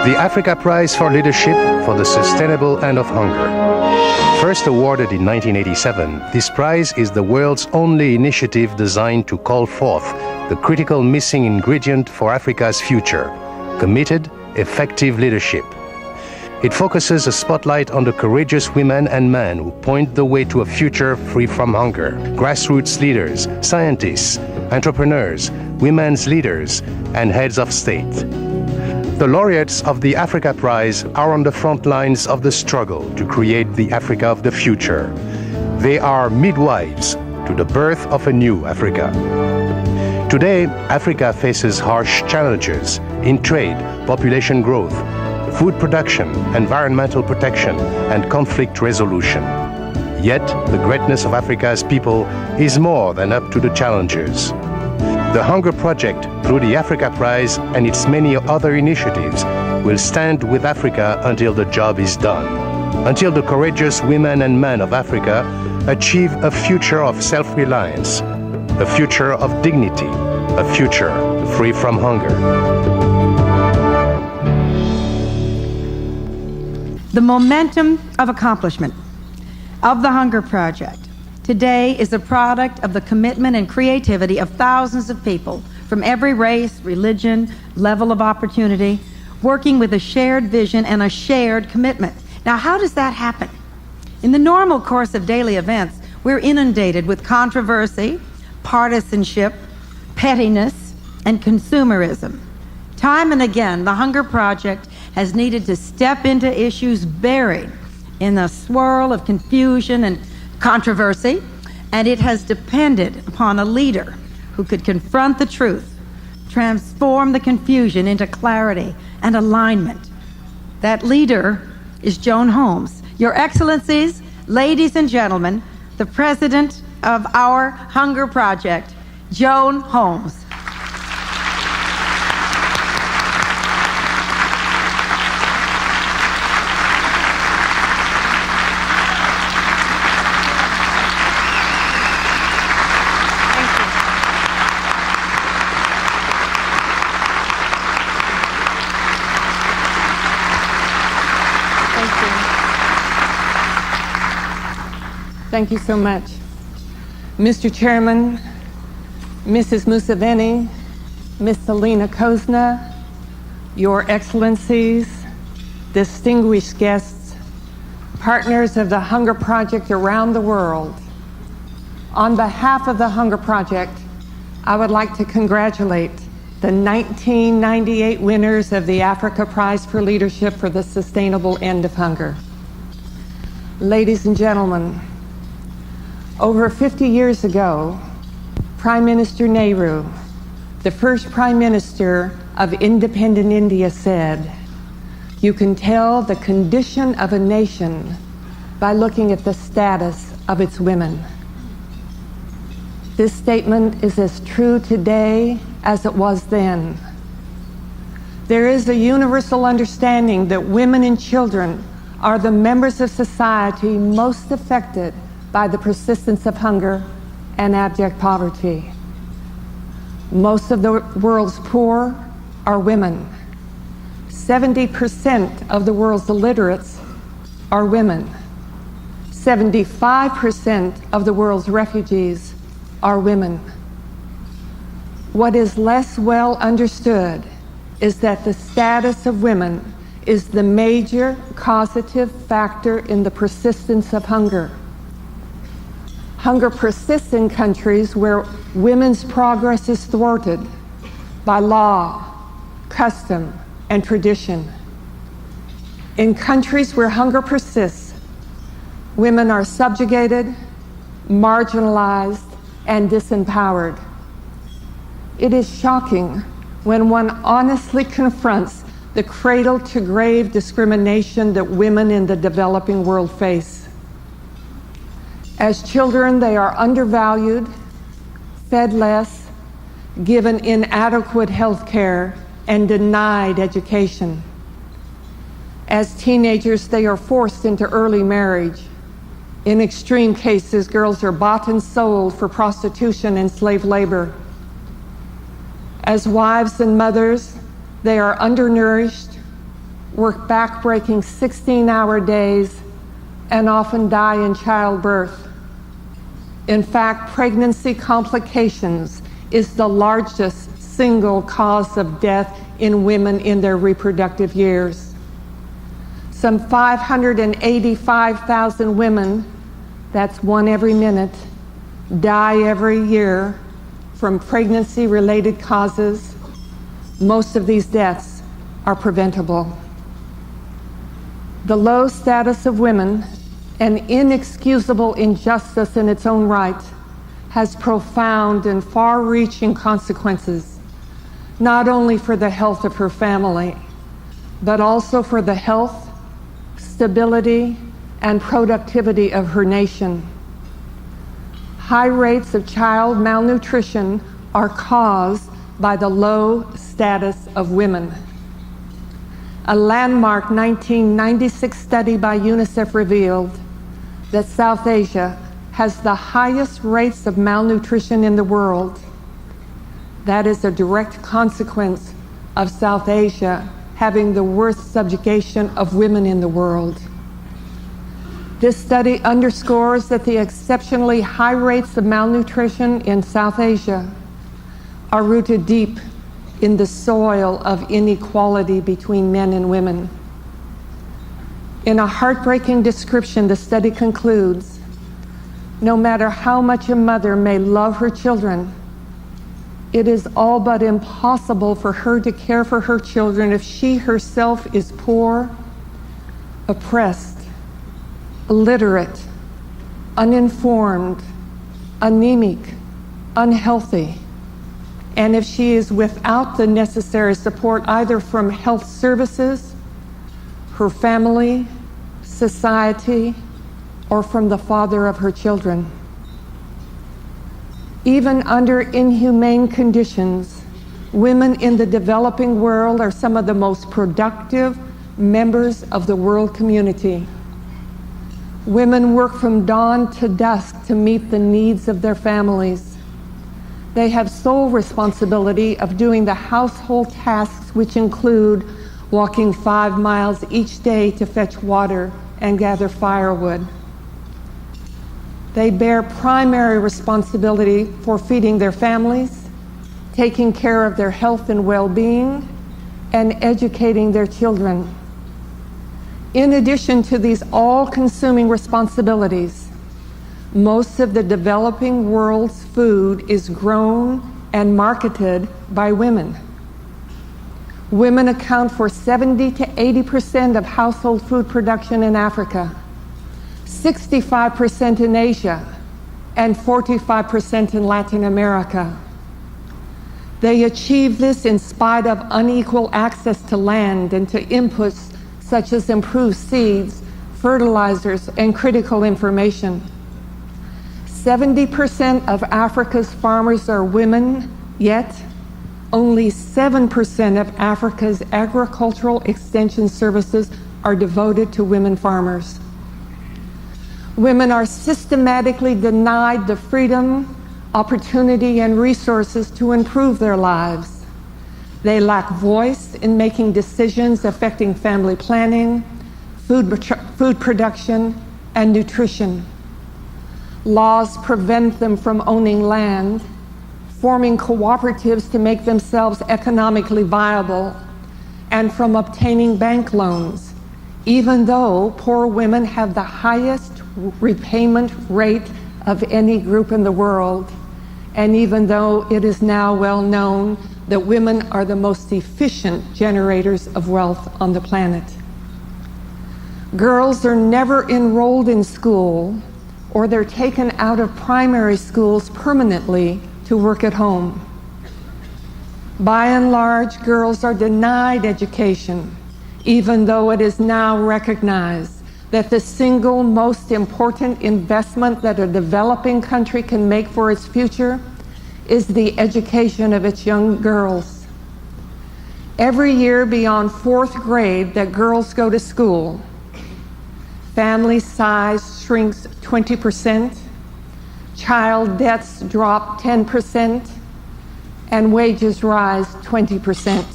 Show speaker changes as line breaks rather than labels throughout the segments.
The Africa Prize for Leadership for the Sustainable End of Hunger. First awarded in 1987, this prize is the world's only initiative designed to call forth the critical missing ingredient for Africa's future: committed, effective leadership. It focuses a spotlight on the courageous women and men who point the way to a future free from hunger. Grassroots leaders, scientists, entrepreneurs, women's leaders, and heads of state. The laureates of the Africa Prize are on the front lines of the struggle to create the Africa of the future. They are midwives to the birth of a new Africa. Today, Africa faces harsh challenges in trade, population growth, food production, environmental protection, and conflict resolution. Yet, the greatness of Africa's people is more than up to the challenges. The Hunger Project, through the Africa Prize and its many other initiatives, will stand with Africa until the job is done, until the courageous women and men of Africa achieve a future of self-reliance, a future of dignity, a future free from hunger.
The momentum of accomplishment of the Hunger Project today is a product of the commitment and creativity of thousands of people from every race, religion, level of opportunity, working with a shared vision and a shared commitment. Now, how does that happen? In the normal course of daily events, we're inundated with controversy, partisanship, pettiness, and consumerism. Time and again, the Hunger Project has needed to step into issues buried in the swirl of confusion and controversy, and it has depended upon a leader who could confront the truth, transform the confusion into clarity and alignment. That leader is Joan Holmes. Your Excellencies, ladies and gentlemen, the president of our Hunger Project, Joan Holmes.
Thank you so much. Mr. Chairman, Mrs. Museveni, Ms. Selina Kozna, Your Excellencies, distinguished guests, partners of the Hunger Project around the world. On behalf of the Hunger Project, I would like to congratulate the 1998 winners of the Africa Prize for Leadership for the Sustainable End of Hunger. Ladies and gentlemen, over 50 years ago, Prime Minister Nehru, the first Prime Minister of independent India, said, "You can tell the condition of a nation by looking at the status of its women." This statement is as true today as it was then. There is a universal understanding that women and children are the members of society most affected by the persistence of hunger and abject poverty. Most of the world's poor are women. 70% of the world's illiterates are women. 75% of the world's refugees are women. What is less well understood is that the status of women is the major causative factor in the persistence of hunger. Hunger persists in countries where women's progress is thwarted by law, custom, and tradition. In countries where hunger persists, women are subjugated, marginalized, and disempowered. It is shocking when one honestly confronts the cradle-to-grave discrimination that women in the developing world face. As children, they are undervalued, fed less, given inadequate health care, and denied education. As teenagers, they are forced into early marriage. In extreme cases, girls are bought and sold for prostitution and slave labor. As wives and mothers, they are undernourished, work back-breaking 16-hour days, and often die in childbirth. In fact, pregnancy complications is the largest single cause of death in women in their reproductive years. Some 585,000 women, that's one every minute, die every year from pregnancy-related causes. Most of these deaths are preventable. The low status of women, an inexcusable injustice in its own right, has profound and far-reaching consequences, not only for the health of her family, but also for the health, stability, and productivity of her nation. High rates of child malnutrition are caused by the low status of women. A landmark 1996 study by UNICEF revealed that South Asia has the highest rates of malnutrition in the world. That is a direct consequence of South Asia having the worst subjugation of women in the world. This study underscores that the exceptionally high rates of malnutrition in South Asia are rooted deep in the soil of inequality between men and women. In a heartbreaking description, the study concludes, no matter how much a mother may love her children, it is all but impossible for her to care for her children if she herself is poor, oppressed, illiterate, uninformed, anemic, unhealthy, and if she is without the necessary support either from health services, her family, society, or from the father of her children. Even under inhumane conditions, women in the developing world are some of the most productive members of the world community. Women work from dawn to dusk to meet the needs of their families. They have sole responsibility of doing the household tasks, which include walking 5 miles each day to fetch water and gather firewood. They bear primary responsibility for feeding their families, taking care of their health and well-being, and educating their children. In addition to these all-consuming responsibilities, most of the developing world's food is grown and marketed by women. Women account for 70 to 80% of household food production in Africa, 65% in Asia, and 45% in Latin America. They achieve this in spite of unequal access to land and to inputs such as improved seeds, fertilizers, and critical information. 70% of Africa's farmers are women, yet only 7% of Africa's agricultural extension services are devoted to women farmers. Women are systematically denied the freedom, opportunity, and resources to improve their lives. They lack voice in making decisions affecting family planning, food production, and nutrition. Laws prevent them from owning land, forming cooperatives to make themselves economically viable, and from obtaining bank loans, even though poor women have the highest repayment rate of any group in the world, and even though it is now well known that women are the most efficient generators of wealth on the planet. Girls are never enrolled in school, or they're taken out of primary schools permanently to work at home. By and large, girls are denied education, even though it is now recognized that the single most important investment that a developing country can make for its future is the education of its young girls. Every year beyond 4th grade that girls go to school, family size shrinks 20%, child deaths drop 10%, and wages rise 20%.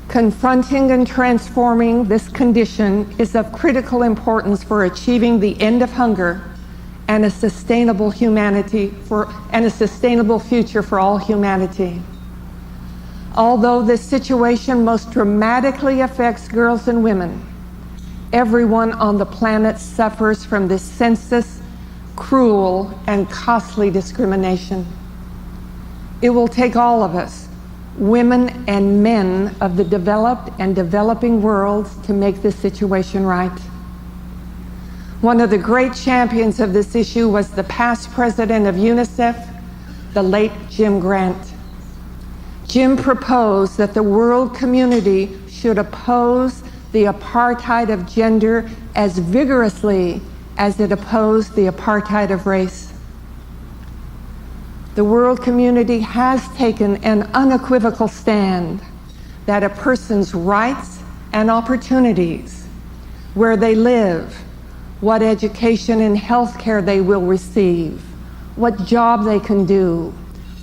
Confronting and transforming this condition is of critical importance for achieving the end of hunger and a sustainable future for all humanity. Although this situation most dramatically affects girls and women, everyone on the planet suffers from this senseless, cruel, and costly discrimination. It will take all of us, women and men of the developed and developing worlds, to make this situation right. One of the great champions of this issue was the past president of UNICEF, the late Jim Grant. Jim proposed that the world community should oppose the apartheid of gender as vigorously as it opposed the apartheid of race. The world community has taken an unequivocal stand that a person's rights and opportunities, where they live, what education and health care they will receive, what job they can do,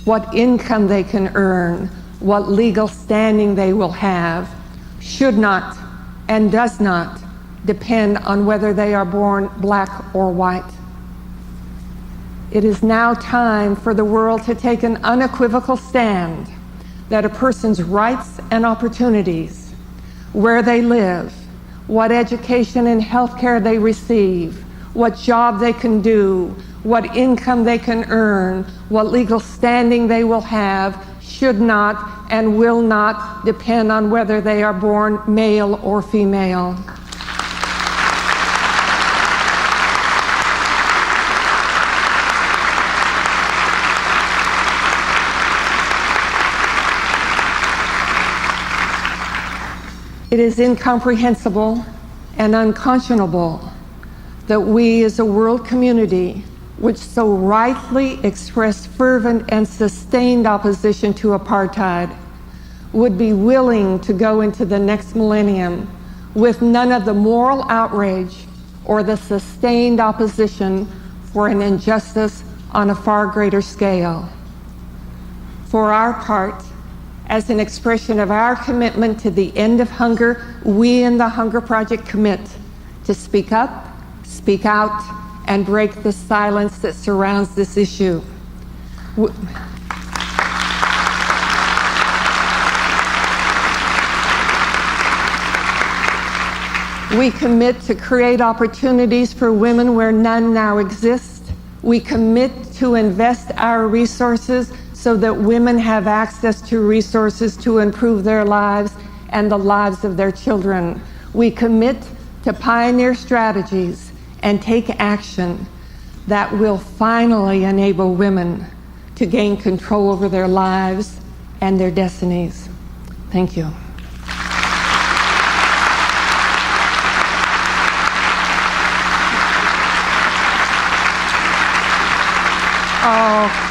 what income they can earn, what legal standing they will have, should not and does not depend on whether they are born black or white. It is now time for the world to take an unequivocal stand that a person's rights and opportunities, where they live, what education and health care they receive, what job they can do, what income they can earn, what legal standing they will have, should not and will not depend on whether they are born male or female. It is incomprehensible and unconscionable that we as a world community, which so rightly expressed fervent and sustained opposition to apartheid, would be willing to go into the next millennium with none of the moral outrage or the sustained opposition for an injustice on a far greater scale. For our part, as an expression of our commitment to the end of hunger, we in the Hunger Project commit to speak up, speak out, and break the silence that surrounds this issue. We commit to create opportunities for women where none now exist. We commit to invest our resources so that women have access to resources to improve their lives and the lives of their children. We commit to pioneer strategies and take action that will finally enable women to gain control over their lives and their destinies. Thank you.
Oh.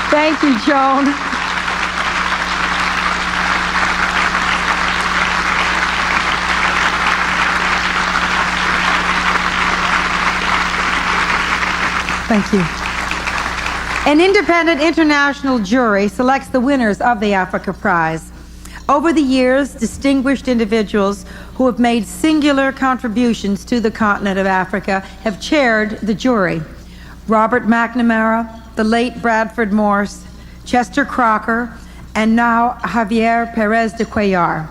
Thank you, Joan. Thank you. An independent international jury selects the winners of the Africa Prize. Over the years, distinguished individuals who have made singular contributions to the continent of Africa have chaired the jury. Robert McNamara, the late Bradford Morse, Chester Crocker, and now Javier Perez de Cuellar.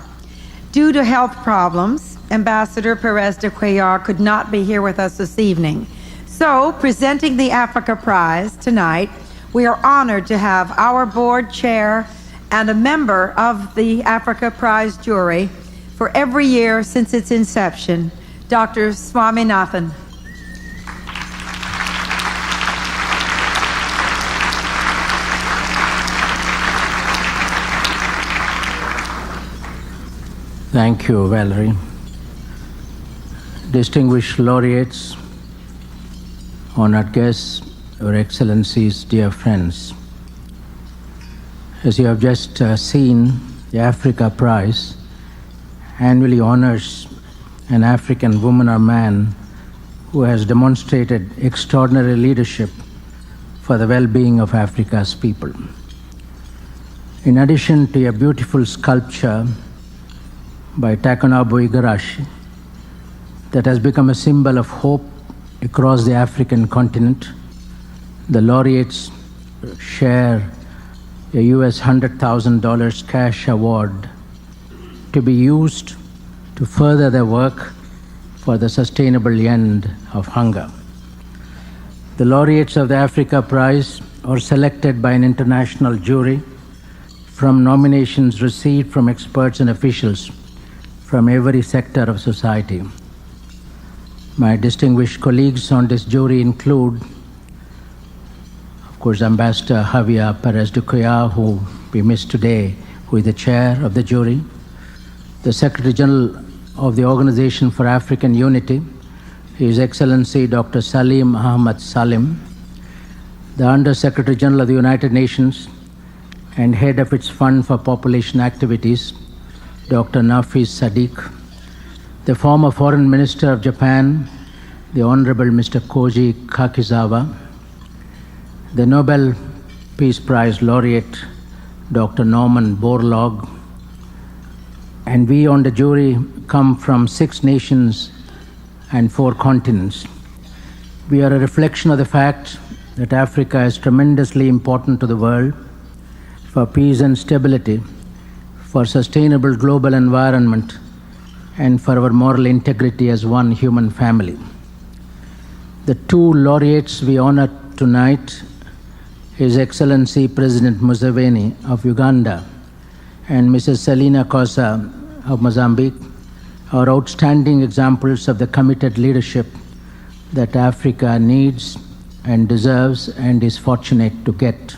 Due to health problems, Ambassador Perez de Cuellar could not be here with us this evening. So, presenting the Africa Prize tonight, we are honored to have our board chair and a member of the Africa Prize jury for every year since its inception, Dr. Swaminathan.
Thank you, Valerie. Distinguished laureates, honored guests, Your Excellencies, dear friends. As you have just seen, the Africa Prize annually honors an African woman or man who has demonstrated extraordinary leadership for the well-being of Africa's people. In addition to a beautiful sculpture by Takanobu Igarashi that has become a symbol of hope across the African continent, the laureates share a US $100,000 cash award to be used to further their work for the sustainable end of hunger. The laureates of the Africa Prize are selected by an international jury from nominations received from experts and officials from every sector of society. My distinguished colleagues on this jury include, of course, Ambassador Javier Perez de Cuellar, who we missed today, who is the chair of the jury, the Secretary General of the Organization for African Unity, His Excellency Dr. Salim Ahmad Salim, the Under Secretary General of the United Nations and head of its Fund for Population Activities, Dr. Nafis Sadiq, the former Foreign Minister of Japan, the Honorable Mr. Koji Kakizawa, the Nobel Peace Prize laureate, Dr. Norman Borlaug, and we on the jury come from 6 nations and 4 continents. We are a reflection of the fact that Africa is tremendously important to the world for peace and stability, for sustainable global environment, and for our moral integrity as one human family. The 2 laureates we honor tonight, His Excellency President Museveni of Uganda and Mrs. Selina Kosa of Mozambique, are outstanding examples of the committed leadership that Africa needs and deserves and is fortunate to get.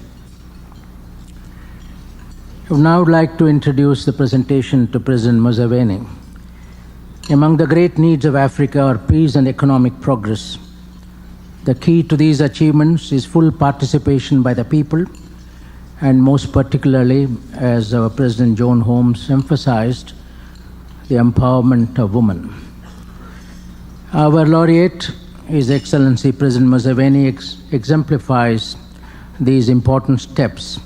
I would now like to introduce the presentation to President Museveni. Among the great needs of Africa are peace and economic progress. The key to these achievements is full participation by the people, and most particularly, as our President John Holmes emphasized, the empowerment of women. Our laureate, His Excellency President Museveni, exemplifies these important steps.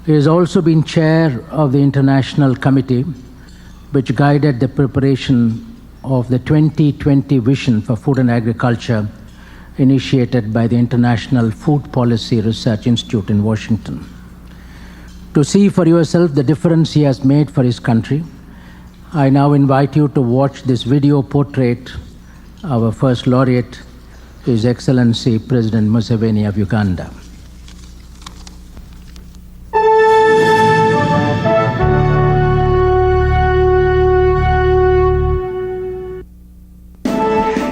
He has also been chair of the International Committee, which guided the preparation of the 2020 Vision for Food and Agriculture, initiated by the International Food Policy Research Institute in Washington. To see for yourself the difference he has made for his country, I now invite you to watch this video portrait of our first laureate, His Excellency President Museveni of Uganda.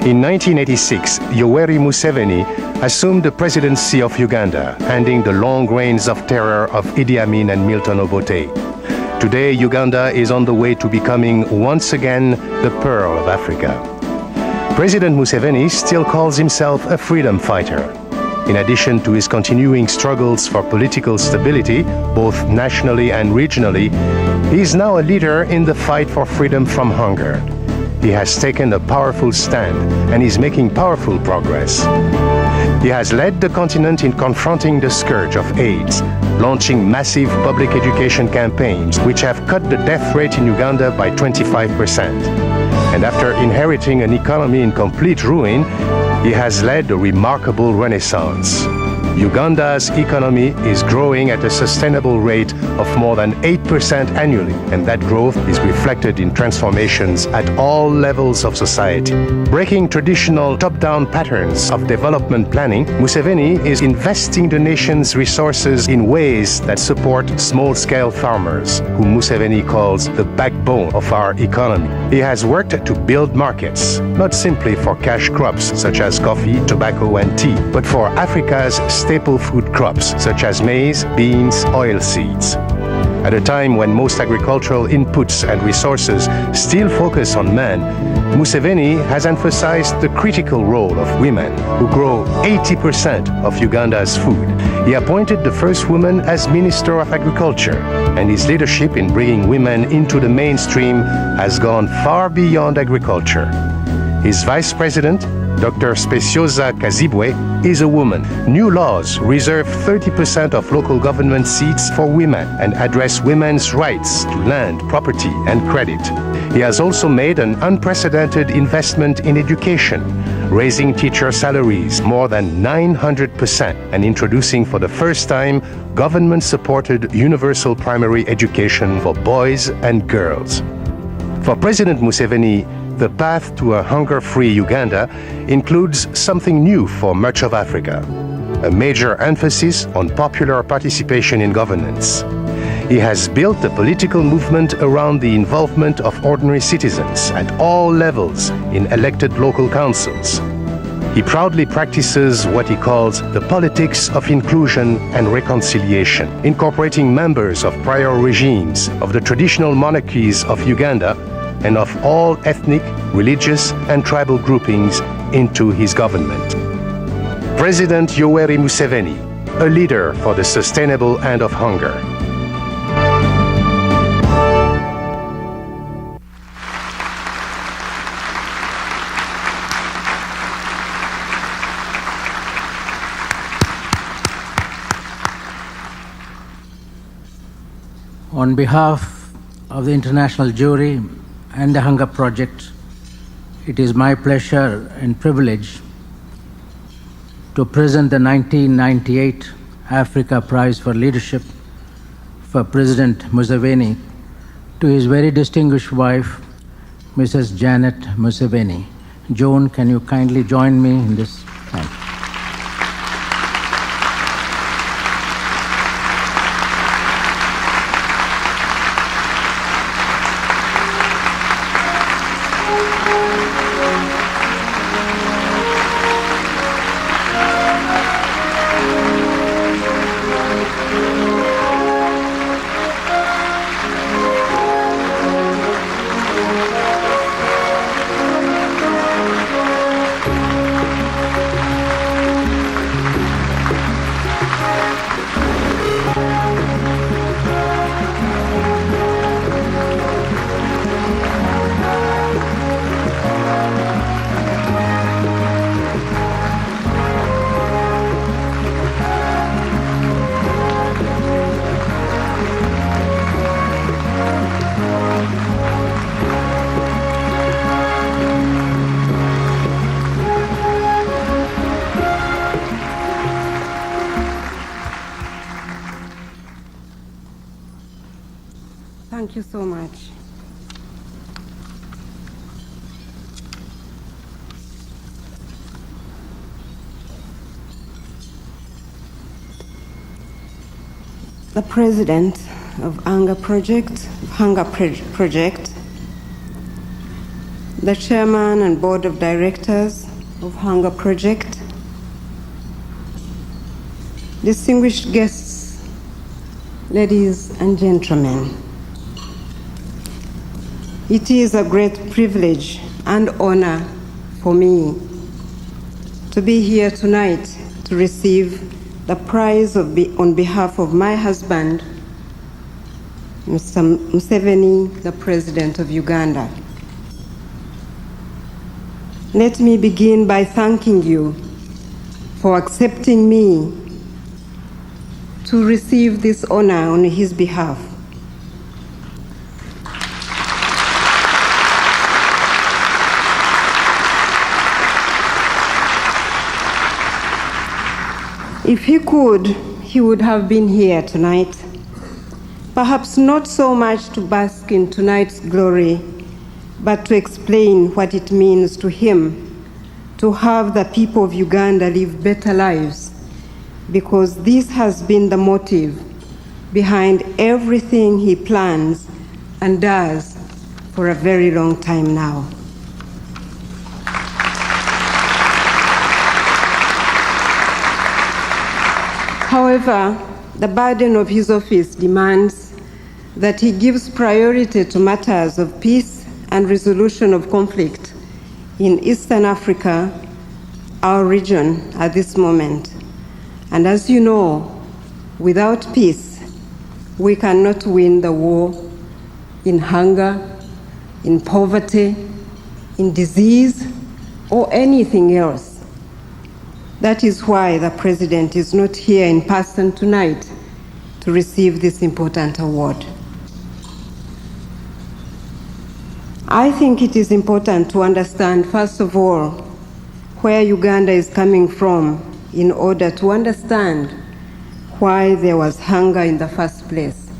In 1986, Yoweri Museveni assumed the presidency of Uganda, ending the long reigns of terror of Idi Amin and Milton Obote. Today, Uganda is on the way to becoming once again the pearl of Africa. President Museveni still calls himself a freedom fighter. In addition to his continuing struggles for political stability, both nationally and regionally, he is now a leader in the fight for freedom from hunger. He has taken a powerful stand and is making powerful progress. He has led the continent in confronting the scourge of AIDS, launching massive public education campaigns which have cut the death rate in Uganda by 25%. And after inheriting an economy in complete ruin, he has led a remarkable renaissance. Uganda's economy is growing at a sustainable rate of more than 8% annually, and that growth is reflected in transformations at all levels of society. Breaking traditional top-down patterns of development planning, Museveni is investing the nation's resources in ways that support small-scale farmers, whom Museveni calls the backbone of our economy. He has worked to build markets, not simply for cash crops such as coffee, tobacco, and tea, but for Africa's staple food crops such as maize, beans, oilseeds. At a time when most agricultural inputs and resources still focus on men, Museveni has emphasized the critical role of women, who grow 80% of Uganda's food. He appointed the first woman as Minister of Agriculture, and his leadership in bringing women into the mainstream has gone far beyond agriculture. His Vice President, Dr. Speciosa Kazibwe, is a woman. New laws reserve 30% of local government seats for women and address women's rights to land, property, and credit. He has also made an unprecedented investment in education, raising teacher salaries more than 900% and introducing for the first time government-supported universal primary education for boys and girls. For President Museveni, the path to a hunger-free Uganda includes something new for much of Africa, a major emphasis on popular participation in governance. He has built a political movement around the involvement of ordinary citizens at all levels in elected local councils. He proudly practices what he calls the politics of inclusion and reconciliation, incorporating members of prior regimes, of the traditional monarchies of Uganda, and of all ethnic, religious, and tribal groupings into his government. President Yoweri Museveni, a leader for the sustainable end of hunger.
On behalf of the International Jury and the Hunger Project, it is my pleasure and privilege to present the 1998 Africa Prize for Leadership for President Museveni to his very distinguished wife, Mrs. Janet Museveni. Joan, can you kindly join me in this? Thank you.
Thank you so much. The president of Hunger Project, the chairman and board of directors of Hunger Project, distinguished guests, ladies and gentlemen. It is a great privilege and honor for me to be here tonight to receive the prize on behalf of my husband, Mr. Museveni, the President of Uganda. Let me begin by thanking you for accepting me to receive this honor on his behalf. If he could, he would have been here tonight. Perhaps not so much to bask in tonight's glory, but to explain what it means to him to have the people of Uganda live better lives, because this has been the motive behind everything he plans and does for a very long time now. However, the burden of his office demands that he gives priority to matters of peace and resolution of conflict in Eastern Africa, our region at this moment. And as you know, without peace, we cannot win the war in hunger, in poverty, in disease, or anything else. That is why the President is not here in person tonight to receive this important award. I think it is important to understand, first of all, where Uganda is coming from in order to understand why there was hunger in the first place.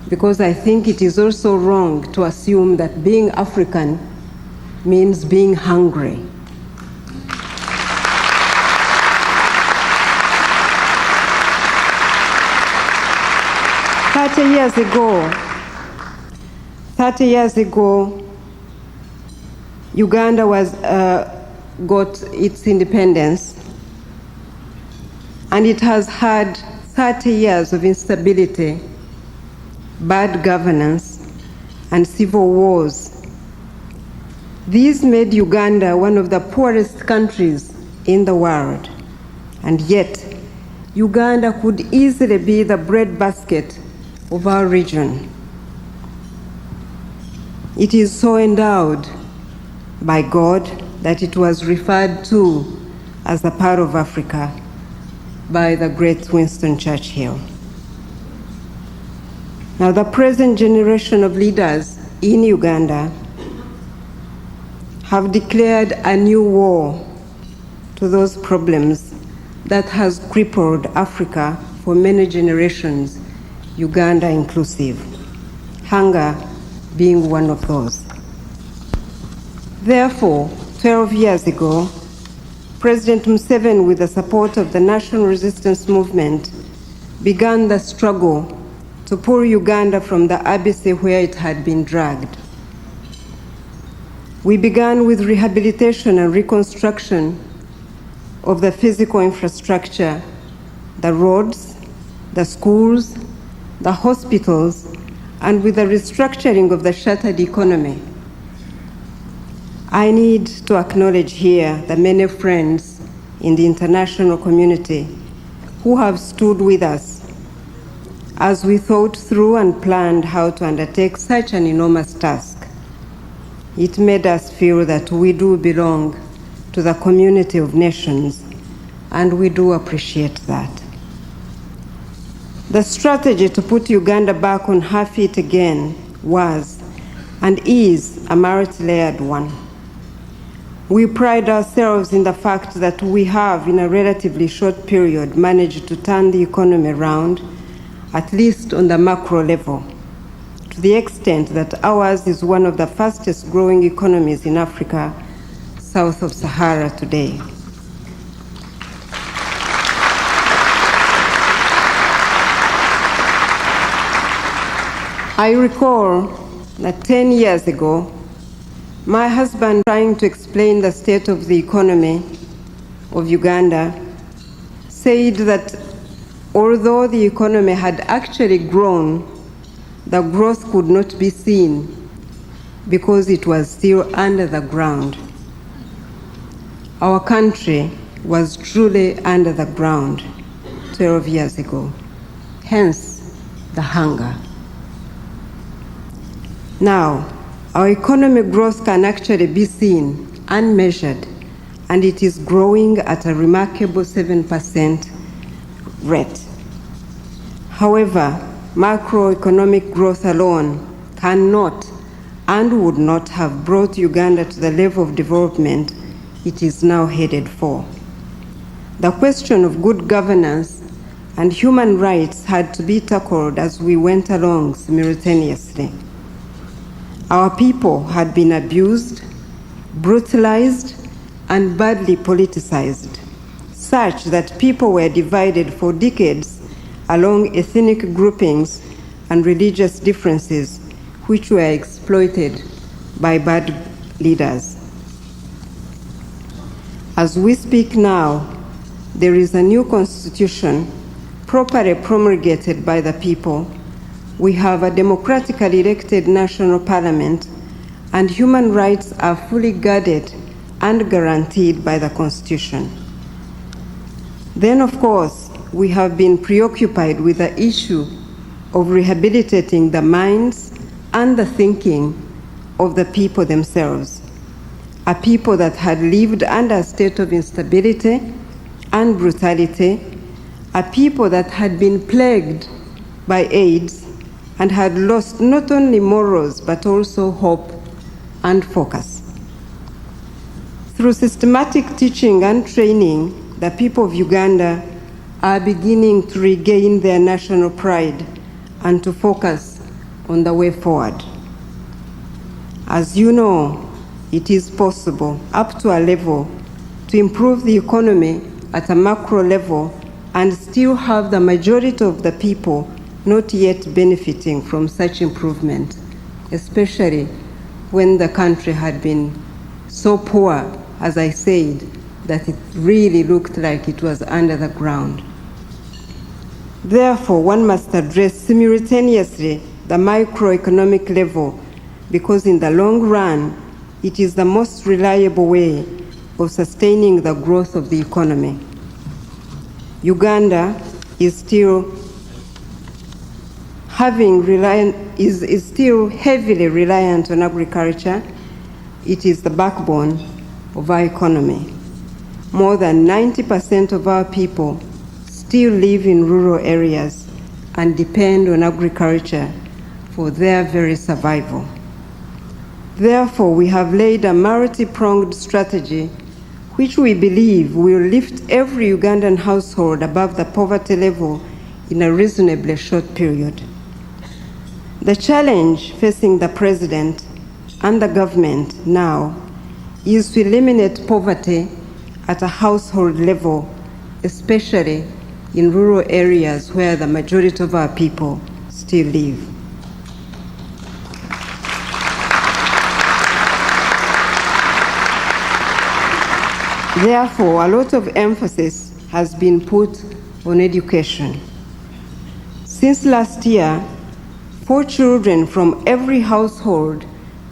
Because I think it is also wrong to assume that being African means being hungry. Thirty years ago, Uganda got its independence, and it has had 30 years of instability, bad governance, and civil wars. These made Uganda one of the poorest countries in the world, and yet Uganda could easily be the breadbasket of our region. It is so endowed by God that it was referred to as a part of Africa by the great Winston Churchill. Now, the present generation of leaders in Uganda have declared a new war to those problems that has crippled Africa for many generations, Uganda inclusive, hunger being one of those. Therefore, 12 years ago, President Museveni, with the support of the National Resistance Movement, began the struggle to pull Uganda from the abyss where it had been dragged. We began with rehabilitation and reconstruction of the physical infrastructure, the roads, the schools, the hospitals, and with the restructuring of the shattered economy. I need to acknowledge here the many friends in the international community who have stood with us as we thought through and planned how to undertake such an enormous task. It made us feel that we do belong to the community of nations, and we do appreciate that. The strategy to put Uganda back on her feet again was and is a multi-layered one. We pride ourselves in the fact that we have, in a relatively short period, managed to turn the economy around, at least on the macro level, to the extent that ours is one of the fastest growing economies in Africa, south of Sahara today. I recall that 10 years ago, my husband, trying to explain the state of the economy of Uganda, said that although the economy had actually grown, the growth could not be seen because it was still under the ground. Our country was truly under the ground 12 years ago, hence the hunger. Now, our economic growth can actually be seen and measured, and it is growing at a remarkable 7% rate. However, macroeconomic growth alone cannot and would not have brought Uganda to the level of development it is now headed for. The question of good governance and human rights had to be tackled as we went along simultaneously. Our people had been abused, brutalized, and badly politicized, such that people were divided for decades along ethnic groupings and religious differences, which were exploited by bad leaders. As we speak now, there is a new constitution properly promulgated by the people. We have a democratically elected national parliament, and human rights are fully guarded and guaranteed by the Constitution. Then, of course, we have been preoccupied with the issue of rehabilitating the minds and the thinking of the people themselves. a people that had lived under a state of instability and brutality, a people that had been plagued by AIDS and had lost not only morals but also hope and focus. Through systematic teaching and training, the people of Uganda are beginning to regain their national pride and to focus on the way forward. As you know, it is possible up to a level to improve the economy at a macro level and still have the majority of the people not yet benefiting from such improvement, especially when the country had been so poor, as I said, that it really looked like it was under the ground. Therefore, one must address simultaneously the microeconomic level, because in the long run, it is the most reliable way of sustaining the growth of the economy. Uganda is still heavily reliant on agriculture. It is the backbone of our economy. More than 90% of our people still live in rural areas and depend on agriculture for their very survival. Therefore, we have laid a multi-pronged strategy which we believe will lift every Ugandan household above the poverty level in a reasonably short period. The challenge facing the President and the government now is to eliminate poverty at a household level, especially in rural areas where the majority of our people still live. Therefore, a lot of emphasis has been put on education. Since last year, 4 children from every household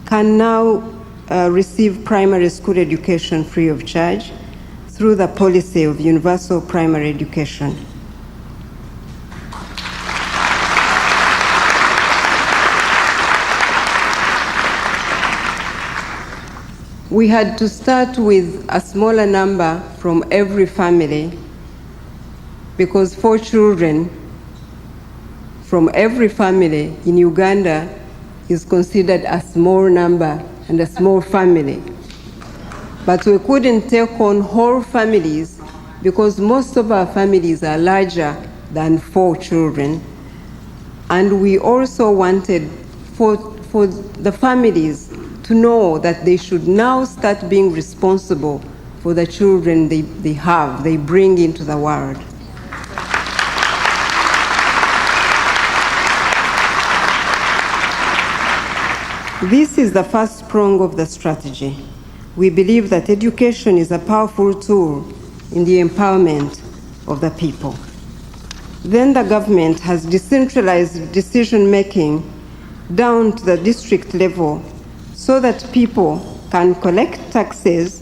can now receive primary school education free of charge through the policy of universal primary education. We had to start with a smaller number from every family because 4 children from every family in Uganda is considered a small number and a small family. But we couldn't take on whole families because most of our families are larger than 4 children. And we also wanted for the families to know that they should now start being responsible for the children they bring into the world. This is the first prong of the strategy. We believe that education is a powerful tool in the empowerment of the people. Then the government has decentralized decision-making down to the district level so that people can collect taxes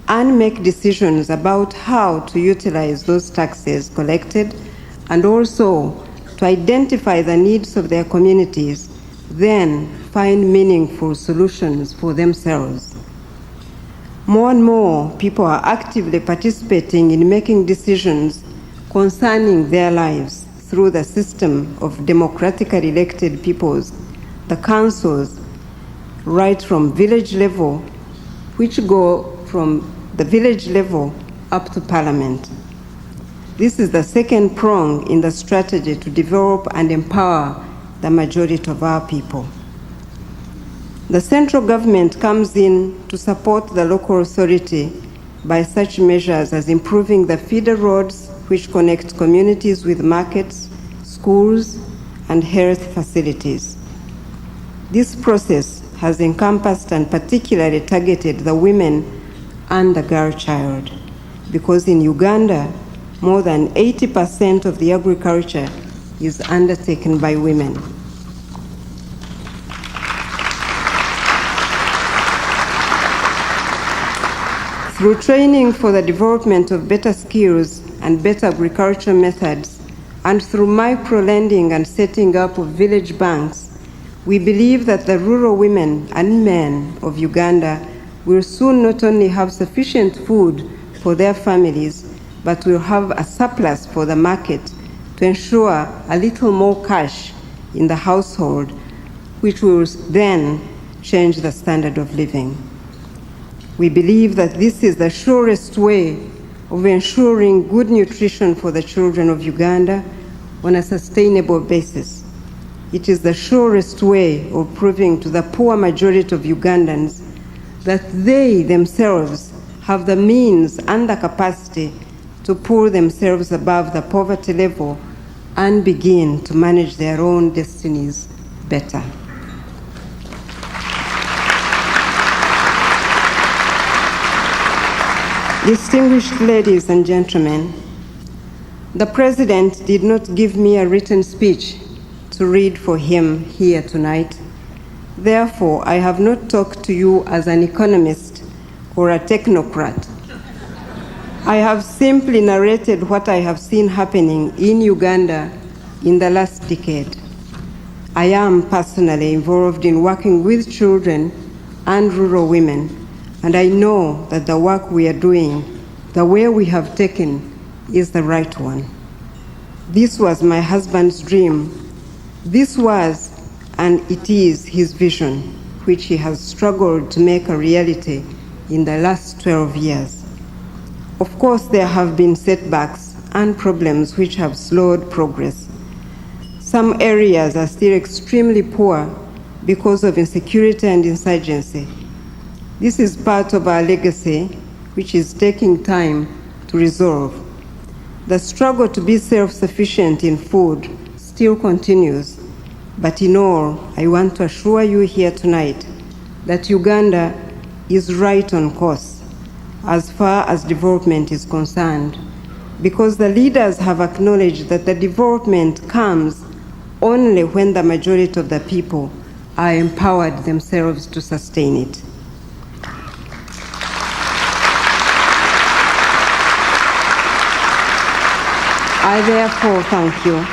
and make decisions about how to utilize those taxes collected and also to identify the needs of their communities, then find meaningful solutions for themselves. More and more people are actively participating in making decisions concerning their lives through the system of democratically elected peoples, the councils, right from village level, which go from the village level up to parliament. This is the second prong in the strategy to develop and empower the majority of our people. The central government comes in to support the local authority by such measures as improving the feeder roads which connect communities with markets, schools, and health facilities. This process has encompassed and particularly targeted the women and the girl child, because in Uganda, more than 80% of the agriculture is undertaken by women. Through training for the development of better skills and better agriculture methods, and through micro-lending and setting up of village banks, we believe that the rural women and men of Uganda will soon not only have sufficient food for their families, but will have a surplus for the market to ensure a little more cash in the household, which will then change the standard of living. We believe that this is the surest way of ensuring good nutrition for the children of Uganda on a sustainable basis. It is the surest way of proving to the poor majority of Ugandans that they themselves have the means and the capacity to pull themselves above the poverty level and begin to manage their own destinies better. Distinguished ladies and gentlemen, the President did not give me a written speech to read for him here tonight. Therefore, I have not talked to you as an economist or a technocrat. I have simply narrated what I have seen happening in Uganda in the last decade. I am personally involved in working with children and rural women, and I know that the work we are doing, the way we have taken, is the right one. This was my husband's dream. This was, and it is, his vision, which he has struggled to make a reality in the last 12 years. Of course, there have been setbacks and problems which have slowed progress. Some areas are still extremely poor because of insecurity and insurgency. This is part of our legacy, which is taking time to resolve. The struggle to be self-sufficient in food still continues, but in all, I want to assure you here tonight that Uganda is right on course as far as development is concerned, because the leaders have acknowledged that the development comes only when the majority of the people are empowered themselves to sustain it. I therefore thank you.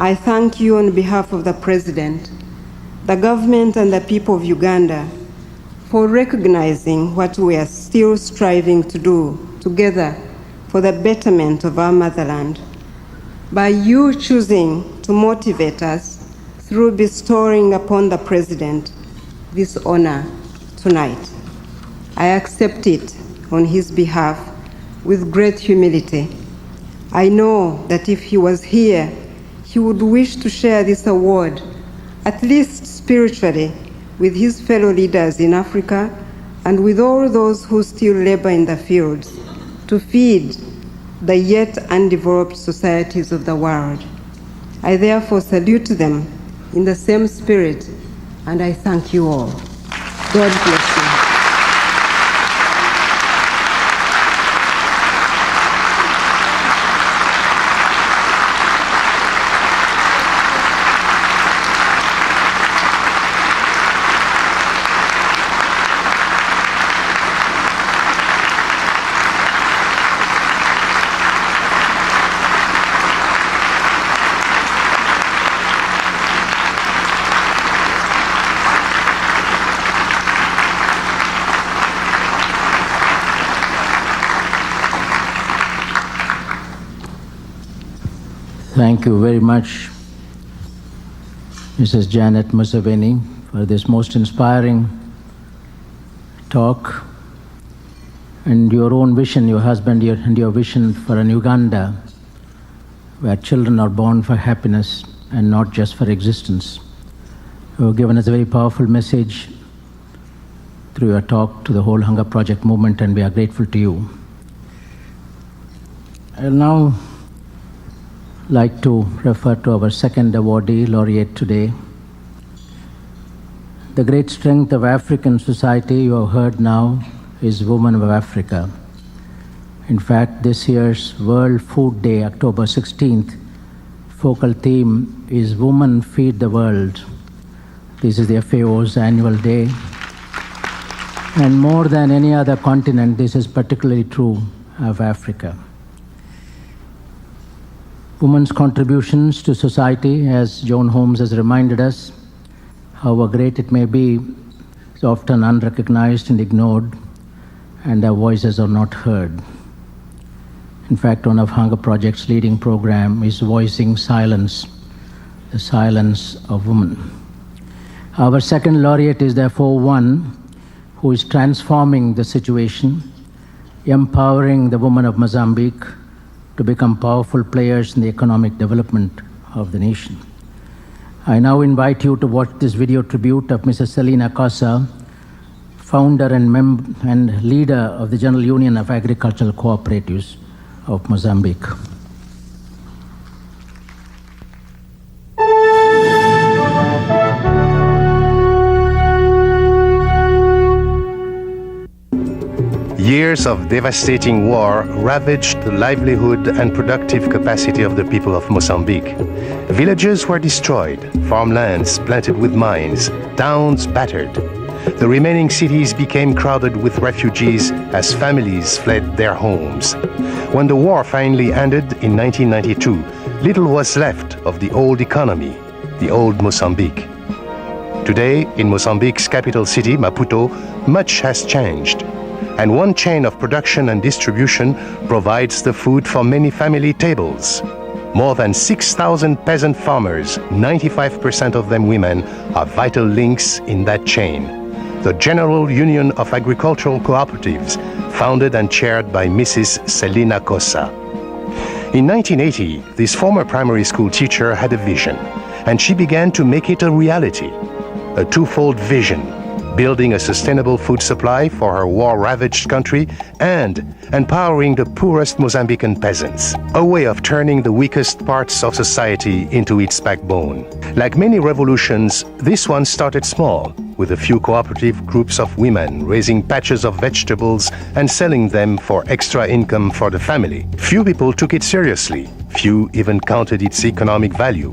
I thank you on behalf of the President, the government, and the people of Uganda for recognizing what we are still striving to do together for the betterment of our motherland, by you choosing to motivate us through bestowing upon the President this honor tonight. I accept it on his behalf with great humility. I know that if he was here, he would wish to share this award, at least spiritually, with his fellow leaders in Africa and with all those who still labor in the fields to feed the yet undeveloped societies of the world. I therefore salute them in the same spirit, and I thank you all. God bless you.
Thank you very much, Mrs. Janet Museveni, for this most inspiring talk and your own vision, your husband and your vision for an Uganda where children are born for happiness and not just for existence. You have given us a very powerful message through your talk to the whole Hunger Project movement, and we are grateful to you. I'll now like to refer to our second awardee laureate today. The great strength of African society, you have heard now, is Women of Africa. In fact, this year's World Food Day, October 16th, focal theme is Women Feed the World. This is the FAO's annual day. And more than any other continent, this is particularly true of Africa. Women's contributions to society, as Joan Holmes has reminded us, however great it may be, is often unrecognized and ignored, and their voices are not heard. In fact, one of Hunger Project's leading program is Voicing Silence, the silence of women. Our second laureate is therefore one who is transforming the situation, empowering the women of Mozambique to become powerful players in the economic development of the nation. I now invite you to watch this video tribute of Mrs. Celina Cossa, founder and leader of the General Union of Agricultural Cooperatives of Mozambique.
Years of devastating war ravaged the livelihood and productive capacity of the people of Mozambique. Villages were destroyed, farmlands planted with mines, towns battered. The remaining cities became crowded with refugees as families fled their homes. When the war finally ended in 1992, little was left of the old economy, the old Mozambique. Today, in Mozambique's capital city, Maputo, much has changed. And one chain of production and distribution provides the food for many family tables. More than 6,000 peasant farmers, 95% of them women, are vital links in that chain. The General Union of Agricultural Cooperatives, founded and chaired by Mrs. Celina Cossa. In 1980, this former primary school teacher had a vision, and she began to make it a reality. A twofold vision: building a sustainable food supply for her war-ravaged country and empowering the poorest Mozambican peasants, a way of turning the weakest parts of society into its backbone. Like many revolutions, this one started small, with a few cooperative groups of women raising patches of vegetables and selling them for extra income for the family. Few people took it seriously, few even counted its economic value.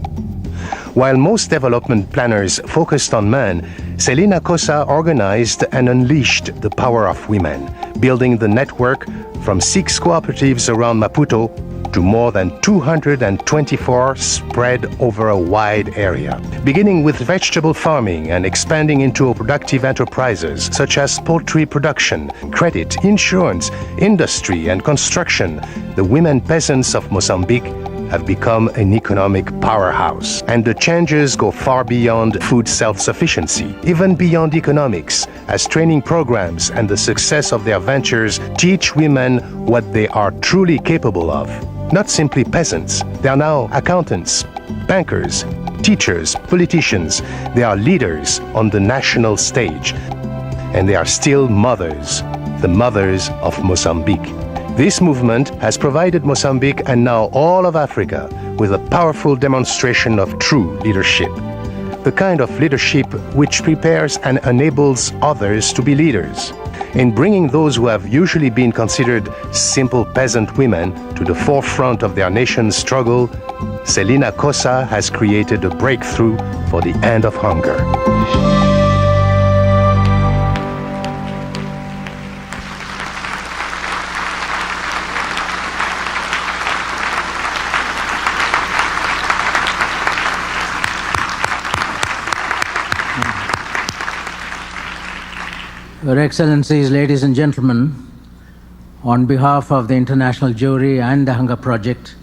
While most development planners focused on men, Celina Cossa organized and unleashed the power of women, building the network from 6 cooperatives around Maputo to more than 224 spread over a wide area. Beginning with vegetable farming and expanding into productive enterprises such as poultry production, credit, insurance, industry, and construction, the women peasants of Mozambique have become an economic powerhouse. And the changes go far beyond food self-sufficiency, even beyond economics, as training programs and the success of their ventures teach women what they are truly capable of. Not simply peasants, they are now accountants, bankers, teachers, politicians. They are leaders on the national stage. And they are still mothers, the mothers of Mozambique. This movement has provided Mozambique and now all of Africa with a powerful demonstration of true leadership. The kind of leadership which prepares and enables others to be leaders. In bringing those who have usually been considered simple peasant women to the forefront of their nation's struggle, Celina Cossa has created a breakthrough for the end of hunger.
Your Excellencies, ladies and gentlemen, on behalf of the International Jury and the Hunger Project,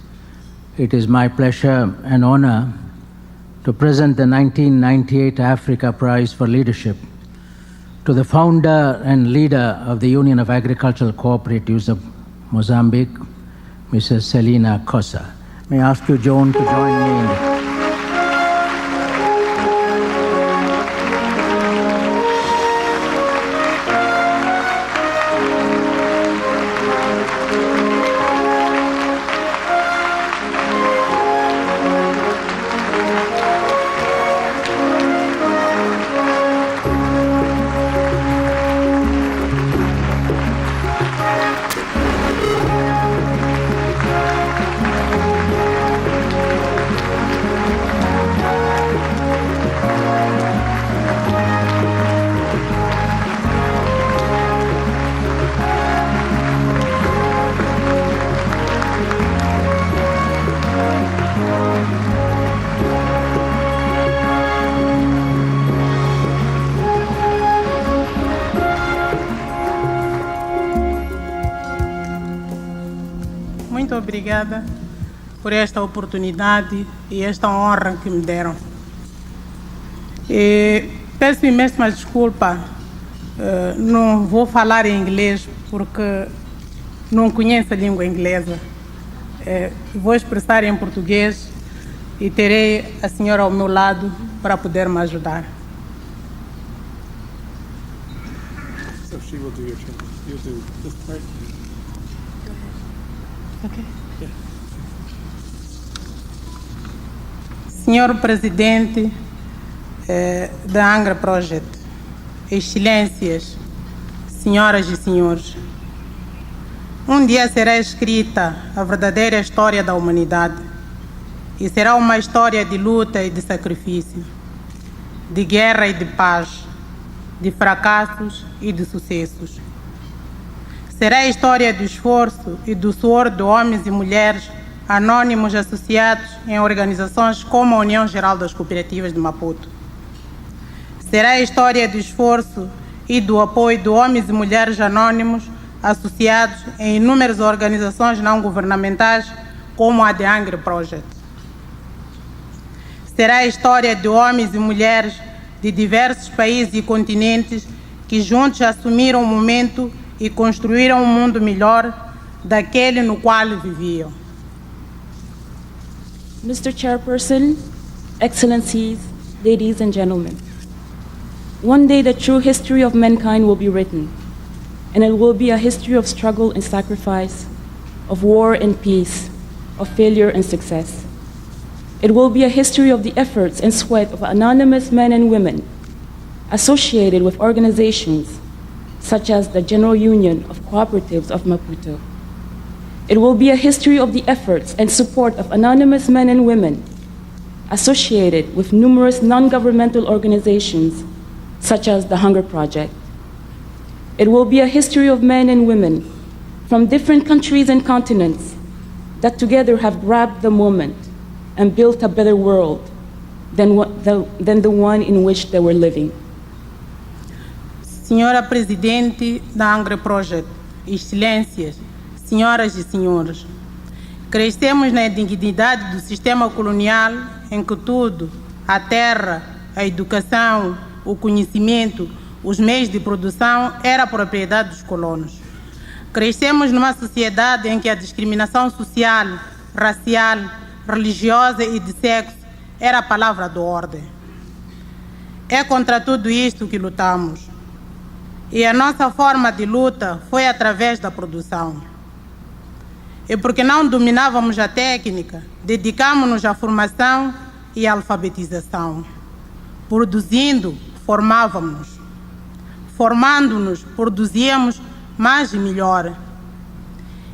it is my pleasure and honor to present the 1998 Africa Prize for Leadership to the founder and leader of the Union of Agricultural Cooperatives of Mozambique, Mrs. Celina Cossa. May I ask you, Joan, to join me in the
obrigada por esta oportunidade e esta honra que me deram. Peço imensas desculpas, não vou falar em inglês porque não conheço a língua inglesa. Vou expressar em português e terei a senhora ao meu lado para poder me ajudar.
So she will do your turn. You'll do this part.
Okay. Yeah. Senhor Presidente da Angra Project, Excelências, senhoras e senhores, um dia será escrita a verdadeira história da humanidade e será uma história de luta e de sacrifício, de guerra e de paz, de fracassos e de sucessos. Será a história do esforço e do suor de homens e mulheres anônimos associados em organizações como a União Geral das Cooperativas de Maputo. Será a história do esforço e do apoio de homens e mulheres anônimos associados em inúmeras organizações não governamentais como a The Angra Project. Será a história de homens e mulheres de diversos países e continentes que juntos assumiram o momento e construíram um mundo melhor daquele no qual viviam.
Mr. Chairperson, Excellencies, ladies and gentlemen, one day the true history of mankind will be written, and it will be a history of struggle and sacrifice, of war and peace, of failure and success. It will be a history of the efforts and sweat of anonymous men and women associated with organizations such as the General Union of Cooperatives of Maputo. It will be a history of the efforts and support of anonymous men and women associated with numerous non-governmental organizations such as the Hunger Project. It will be a history of men and women from different countries and continents that together have grabbed the moment and built a better world than the one in which they were living.
Senhora Presidente da Angra Project, Excelências, senhoras e senhores, crescemos na dignidade do sistema colonial em que tudo, a terra, a educação, o conhecimento, os meios de produção, era propriedade dos colonos. Crescemos numa sociedade em que a discriminação social, racial, religiosa e de sexo era a palavra de ordem. É contra tudo isto que lutamos. E a nossa forma de luta foi através da produção. E porque não dominávamos a técnica, dedicamos-nos à formação e à alfabetização. Produzindo, formávamos. Formando-nos, produzíamos mais e melhor.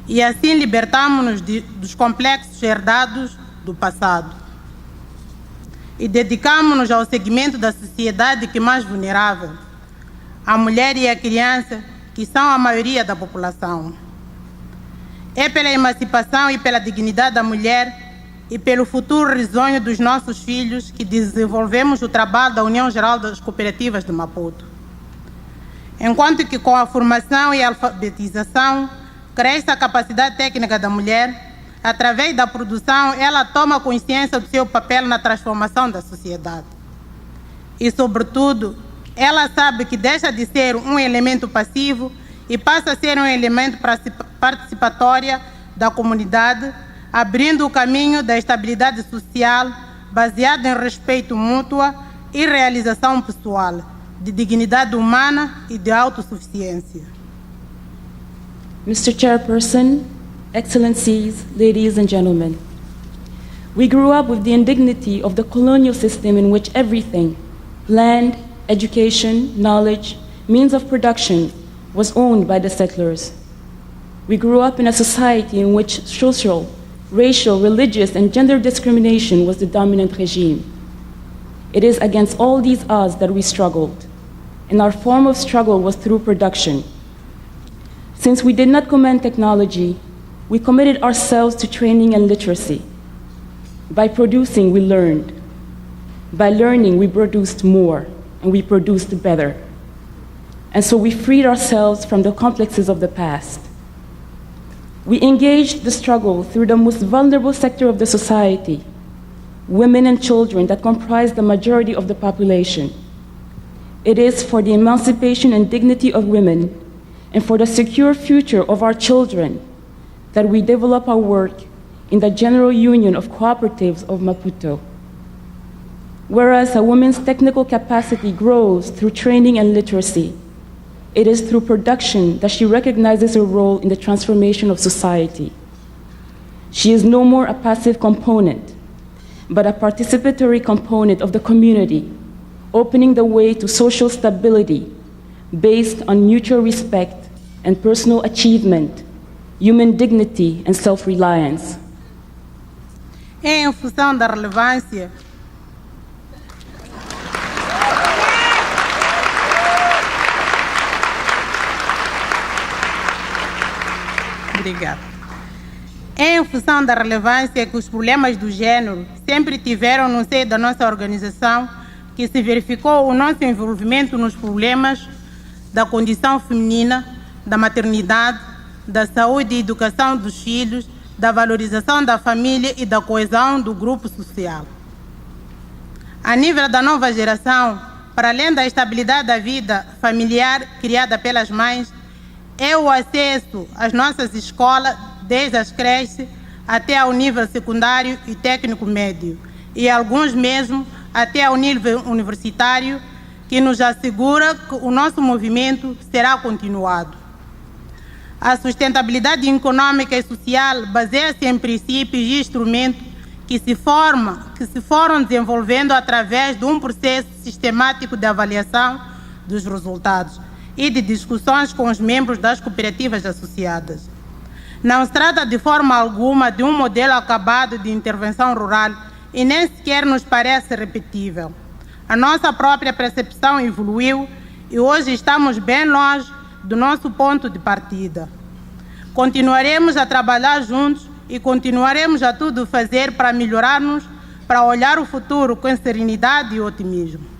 E assim libertámos-nos dos complexos herdados do passado. E dedicámos-nos ao segmento da sociedade que é mais vulnerável, a mulher e a criança, que são a maioria da população. É pela emancipação e pela dignidade da mulher e pelo futuro risonho dos nossos filhos que desenvolvemos o trabalho da União Geral das Cooperativas de Maputo. Enquanto que com a formação e a alfabetização cresce a capacidade técnica da mulher, através da produção ela toma consciência do seu papel na transformação da sociedade. E, sobretudo, ela sabe que deixa de ser um elemento passivo e passa a ser um elemento participatório da comunidade, abrindo o caminho da estabilidade social baseada em respeito mútuo e realização pessoal, de dignidade humana e de autossuficiência.
Mr. Chairperson, Excellencies, ladies and gentlemen, we grew up with the indignity of the colonial system in which everything, land, education, knowledge, means of production, was owned by the settlers. We grew up in a society in which social, racial, religious, and gender discrimination was the dominant regime. It is against all these odds that we struggled, and our form of struggle was through production. Since we did not commend technology, we committed ourselves to training and literacy. By producing, we learned. By learning, we produced more, and we produced better. And so we freed ourselves from the complexes of the past. We engaged the struggle through the most vulnerable sector of the society, women and children that comprise the majority of the population. It is for the emancipation and dignity of women and for the secure future of our children that we develop our work in the General Union of Cooperatives of Maputo. Whereas a woman's technical capacity grows through training and literacy, it is through production that she recognizes her role in the transformation of society. She is no more a passive component, but a participatory component of the community, opening the way to social stability based on mutual respect and personal achievement, human dignity and self-reliance.
Em função da relevância Obrigada. Em função da relevância que os problemas do gênero sempre tiveram no seio da nossa organização, que se verificou o nosso envolvimento nos problemas da condição feminina, da maternidade, da saúde e educação dos filhos, da valorização da família e da coesão do grupo social. A nível da nova geração, para além da estabilidade da vida familiar criada pelas mães, é o acesso às nossas escolas, desde as creches até ao nível secundário e técnico médio, e alguns mesmo até ao nível universitário, que nos assegura que o nosso movimento será continuado. A sustentabilidade econômica e social baseia-se em princípios e instrumentos que se foram desenvolvendo através de um processo sistemático de avaliação dos resultados e de discussões com os membros das cooperativas associadas. Não se trata de forma alguma de um modelo acabado de intervenção rural e nem sequer nos parece repetível. A nossa própria percepção evoluiu e hoje estamos bem longe do nosso ponto de partida. Continuaremos a trabalhar juntos e continuaremos a tudo fazer para melhorarmos, para olhar o futuro com serenidade e otimismo.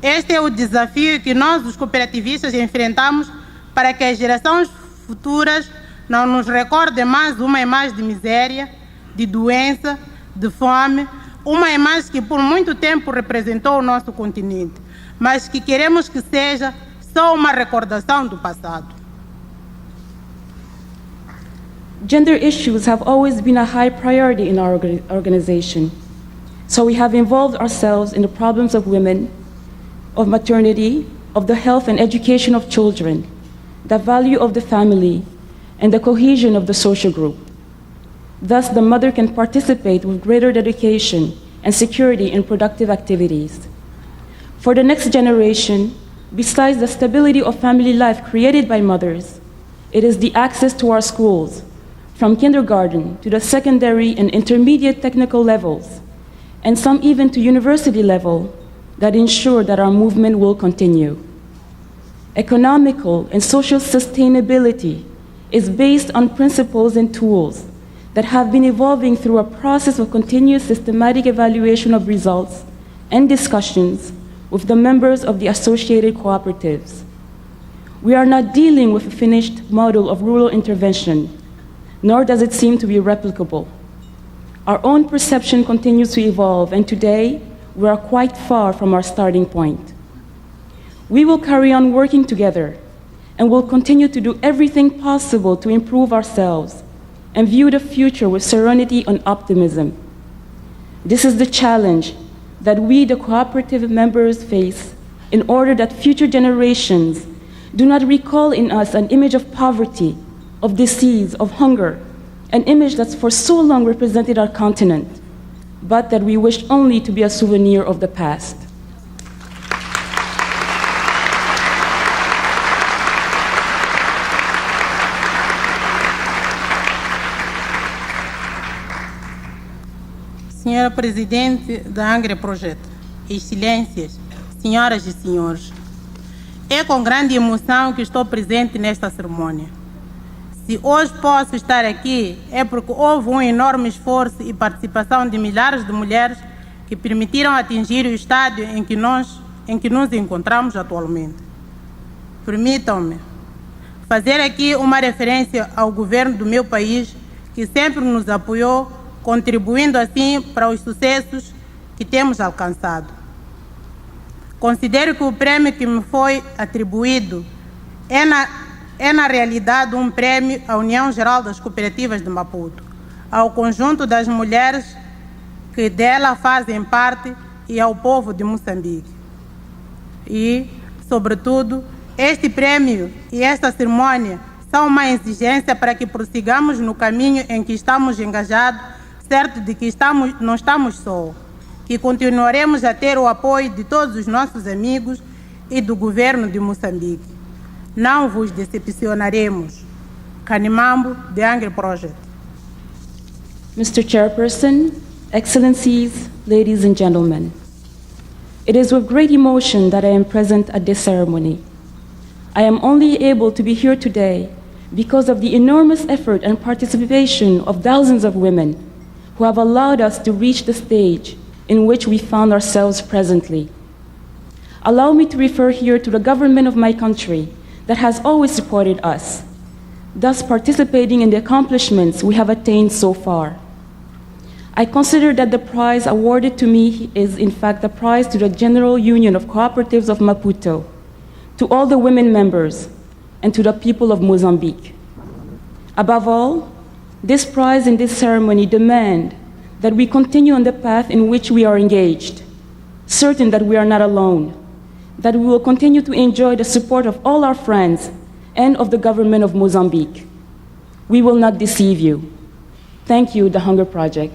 Este é o desafio que nós, os cooperativistas, enfrentamos para que as gerações futuras não nos recordem mais uma imagem de miséria, de doença, de fome, uma imagem que por muito tempo representou o nosso continente, mas que queremos que seja só uma recordação do passado.
Gender issues have always been a high priority in our organization, so we have involved ourselves in the problems of women, of maternity, of the health and education of children, the value of the family, and the cohesion of the social group. Thus, the mother can participate with greater dedication and security in productive activities. For the next generation, besides the stability of family life created by mothers, it is the access to our schools, from kindergarten to the secondary and intermediate technical levels, and some even to university level, that ensure that our movement will continue. Economical and social sustainability is based on principles and tools that have been evolving through a process of continuous systematic evaluation of results and discussions with the members of the associated cooperatives. We are not dealing with a finished model of rural intervention, nor does it seem to be replicable. Our own perception continues to evolve, and today we are quite far from our starting point. We will carry on working together and will continue to do everything possible to improve ourselves and view the future with serenity and optimism. This is the challenge that we, the cooperative members, face in order that future generations do not recall in us an image of poverty, of disease, of hunger, an image that's for so long represented our continent, but that we wish only to be a souvenir of the past.
Senhora Presidente da Angra Projeto, Excelências, Senhoras e Senhores, é com grande emoção que estou presente nesta cerimônia. Se hoje posso estar aqui, é porque houve um enorme esforço e participação de milhares de mulheres que permitiram atingir o estádio em que nos encontramos atualmente. Permitam-me fazer aqui uma referência ao governo do meu país, que sempre nos apoiou, contribuindo assim para os sucessos que temos alcançado. Considero que o prêmio que me foi atribuído é na realidade um prêmio à União Geral das Cooperativas de Maputo, ao conjunto das mulheres que dela fazem parte e ao povo de Moçambique. E, sobretudo, este prêmio e esta cerimônia são uma exigência para que prossigamos no caminho em que estamos engajados, certo de que não estamos só, que continuaremos a ter o apoio de todos os nossos amigos e do governo de Moçambique. Não vos decepcionaremos. Kanimambo, The Hungry Project.
Mr. Chairperson, Excellencies, ladies and gentlemen, it is with great emotion that I am present at this ceremony. I am only able to be here today because of the enormous effort and participation of thousands of women who have allowed us to reach the stage in which we found ourselves presently. Allow me to refer here to the government of my country that has always supported us, thus participating in the accomplishments we have attained so far. I consider that the prize awarded to me is in fact the prize to the General Union of Cooperatives of Maputo, to all the women members, and to the people of Mozambique. Above all, this prize and this ceremony demand that we continue on the path in which we are engaged, certain that we are not alone, that we will continue to enjoy the support of all our friends and of the government of Mozambique. We will not deceive you. Thank you, The Hunger Project.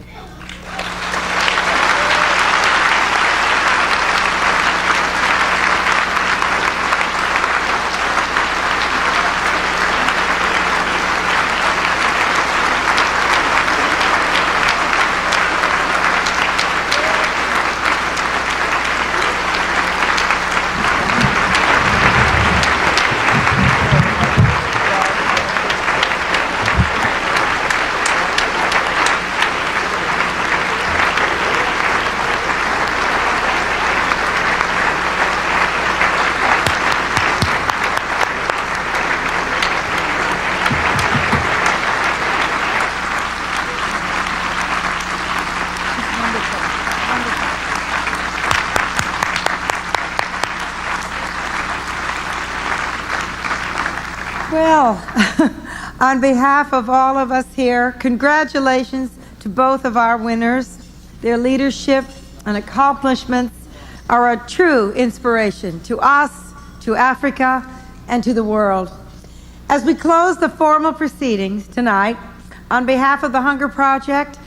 Well, on behalf of all of us here, congratulations to both of our winners. Their leadership and accomplishments are a true inspiration to us, to Africa, and to the world. As we close the formal proceedings tonight, on behalf of the Hunger Project,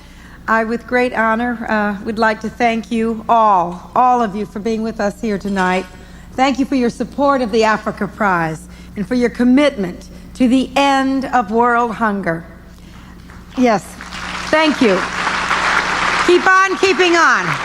I, with great honor, would like to thank you all of you for being with us here tonight. Thank you for your support of the Africa Prize and for your commitment to the end of world hunger. Yes, thank you. Keep on keeping on.